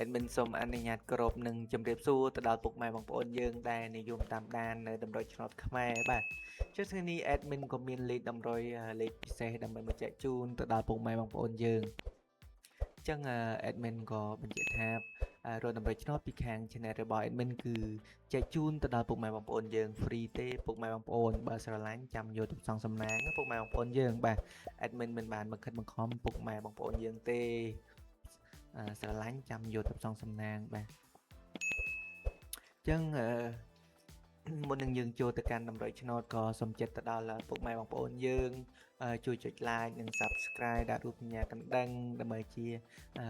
admin សូមអនុញ្ញាតគោរពនិងជម្រាបសួរទៅដល់ពុកម៉ែបងប្អូនយើងដែលនិយមតាមដាននៅតម្រុយឆ្នោតខ្មែរបាទចុះថ្ងៃនេះ admin ក៏មានលេខតម្រុយលេខពិសេសដើម្បីមកចែកជូនទៅដល់ពុកម៉ែបងប្អូនយើងអញ្ចឹង admin ក៏បញ្ជាក់ថារកតម្រុយឆ្នោតពីខាង channel របស់ admin គឺចែកជូនទៅដល់ពុកម៉ែបងប្អូនយើង free ទេពុកម៉ែបងប្អូនបើស្រឡាញ់ចាំយកទៅសងសំណាងពុកម៉ែបងប្អូនយើងបាទ admin មិនបានមកខិតបង្ខំពុកម៉ែបងប្អូនយើងទេស្រឡាញ់ចាំយកទៅផ្សងសំណាងបាទអញ្ចឹងមុននឹងយើងចូលទៅកាន់តម្រុយឆ្នោតក៏សូមចិត្តទៅដល់ពុកម៉ែបងប្អូនយើងជួយចុច like និង subscribe ដាក់រូបសញ្ញាកណ្ដឹងដើម្បីជា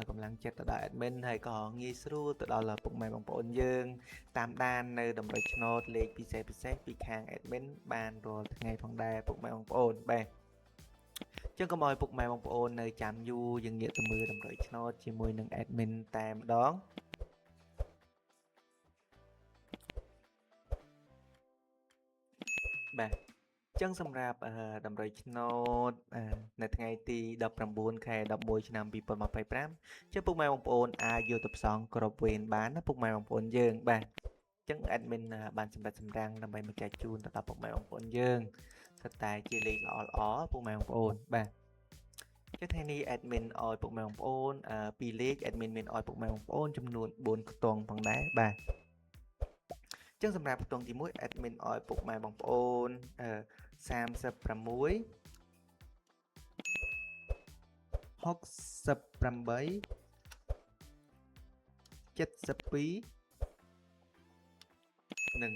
កម្លាំងចិត្តទៅដល់ admin ហើយក៏ងាយស្រួលទៅដល់ពុកម៉ែបងប្អូនយើងតាមដាននៅតម្រុយឆ្នោតលេខពិសេសពីខាង admin បានរាល់ថ្ងៃផងដែរពុកម៉ែបងប្អូនបាទចឹងកុំឲ្យពុកម៉ែបងប្អូននៅចាំយូរយើងងាកទៅមើលតម្រុយឆ្នោតជាមួយនឹង admin តែម្ដងបាទចឹងសម្រាប់តម្រុយឆ្នោតនៅថ្ងៃទី19ខែ11ឆ្នាំ2025ចឹងពុកម៉ែបងប្អូនអាចយកទៅផ្សងគ្រប់វេនបានណាពុកម៉ែបងប្អូនយើងបាទចឹង admin បានសម្រាប់សម្រាំងដើម្បីមកចែកជូនទៅដល់ពុកម៉ែបងប្អូនយើងសិតតែជាលេខល្អពុកម៉ែបងប្អូនបាទចុះថ្ងៃនេះ admin ឲ្យពុកម៉ែបងប្អូន2លេខ admin មានឲ្យពុកម៉ែបងប្អូនចំនួន4ខ្ទង់ផងដែរបាទចឹងសម្រាប់ខ្ទង់ទី1 admin ឲ្យពុកម៉ែបងប្អូន36 68 72និង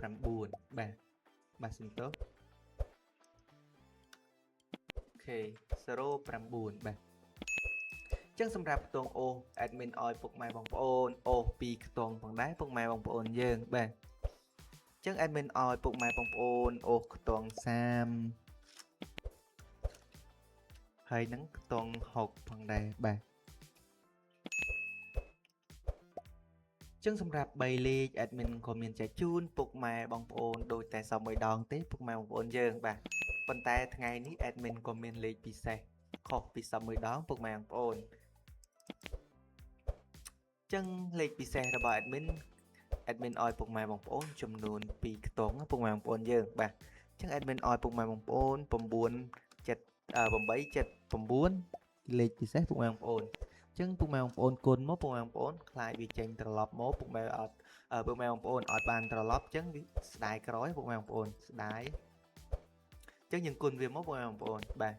09បាទសំទោសអូខេ09បាទចឹងសម្រាប់ខ្ទង់អូស admin ឲ្យពុកម៉ែបងប្អូនអូស2ខ្ទង់ផងដែរពុកម៉ែបងប្អូនយើងបាទចឹង admin ឲ្យពុកម៉ែបងប្អូនអូសខ្ទង់30ហើយនឹងខ្ទង់60ផងដែរបាទចឹងសម្រាប់3លេខ admin ក៏មានចែកជូនពុកម៉ែបងប្អូនដូចតែសមមួយដងទេពុកម៉ែបងប្អូនយើងបាទប៉ុន្តែថ្ងៃនេះ admin ក៏មានលេខពិសេសខុសពីសមមួយដងពុកម៉ែបងប្អូនចឹងលេខពិសេសរបស់ admin ឲ្យពុកម៉ែបងប្អូនចំនួន2ខ្ទង់ពុកម៉ែបងប្អូនយើងបាទចឹង admin ឲ្យពុកម៉ែបងប្អូន879លេខពិសេសពុកម៉ែបងប្អូនចឹងពុកម៉ែបងប្អូនគុណមកពុកម៉ែបងប្អូនខ្លាចវាចេញត្រឡប់មកពុកម៉ែបងប្អូនអត់បានត្រឡប់ចឹងវាស្ដាយក្រោយពុកម៉ែបងប្អូនស្ដាយចឹងយើងគុណវាមកពុកម៉ែបងប្អូនបាទ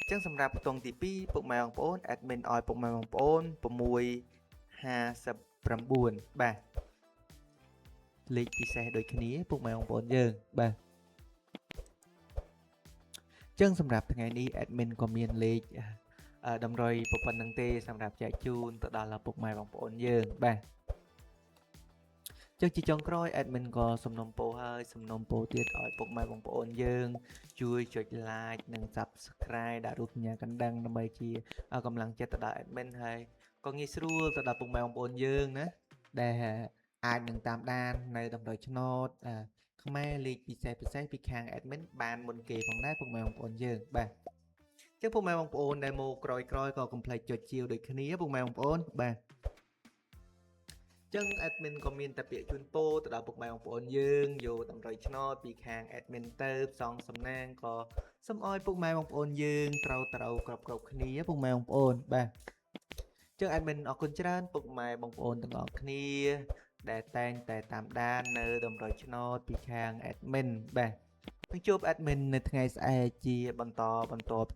ចឹងសម្រាប់ខ្ទង់ទី2ពុកម៉ែបងប្អូន admin ឲ្យពុកម៉ែបងប្អូន659បាទលេខពិសេសដូចគ្នាពុកម៉ែបងប្អូនយើងបាទចឹងសម្រាប់ថ្ងៃនេះ admin ក៏មានលេខតម្រុយប៉ុណ្្នឹងទេសម្រាប់ចែកជូនទៅដល់ពុកម៉ែបងប្អូនយើងបាទចឹងជាចុងក្រោយ admin ក៏សំណូមពរហើយសំណូមពរទៀតឲ្យពុកម៉ែបងប្អូនយើងជួយចុច like និង subscribe ដាក់រូបសញ្ញាកណ្ដឹងដើម្បីជាកម្លាំងចិត្តទៅដល់ admin ហើយក៏ងាយស្រួលទៅដល់ពុកម៉ែបងប្អូនយើងណាដែលអាចនឹងតាមដាននៅតម្រុយឆ្នោតខ្មែរលេខពិសេសពីខាង admin បានមុនគេផងដែរពុកម៉ែបងប្អូនយើងបាទចឹងពុកម៉ែបងប្អូនដែលមកក្រោយក៏កុំភ្លេចចុចជាវដូចគ្នាពុកម៉ែបងប្អូនបាទចឹង admin ក៏មានតែពាក្យជូនពរទៅដល់ពុកម៉ែបងប្អូនយើងយកតម្រុយឆ្នោតពីខាង admin ទៅផ្សងសំណាងក៏សូមឲ្យពុកម៉ែបងប្អូនយើងត្រូវគ្រប់គ្នាពុកម៉ែបងប្អូនបាទចឹង admin អរគុណច្រើនពុកម៉ែបងប្អូនទាំងអស់គ្នាដែលតែងតែតាមដាននៅតម្រុយឆ្នោតពីខាង admin បាទនឹងជួប admin នៅថ្ងៃស្អែកជាបន្ត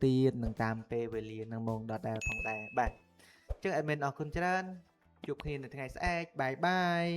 ទៀតនឹងតាមពេលវេលានឹងម៉ោងដដែលផងដែរបាទចឹង admin អរគុណច្រើនជួបគ្នានៅថ្ងៃស្អែកបាយបាយ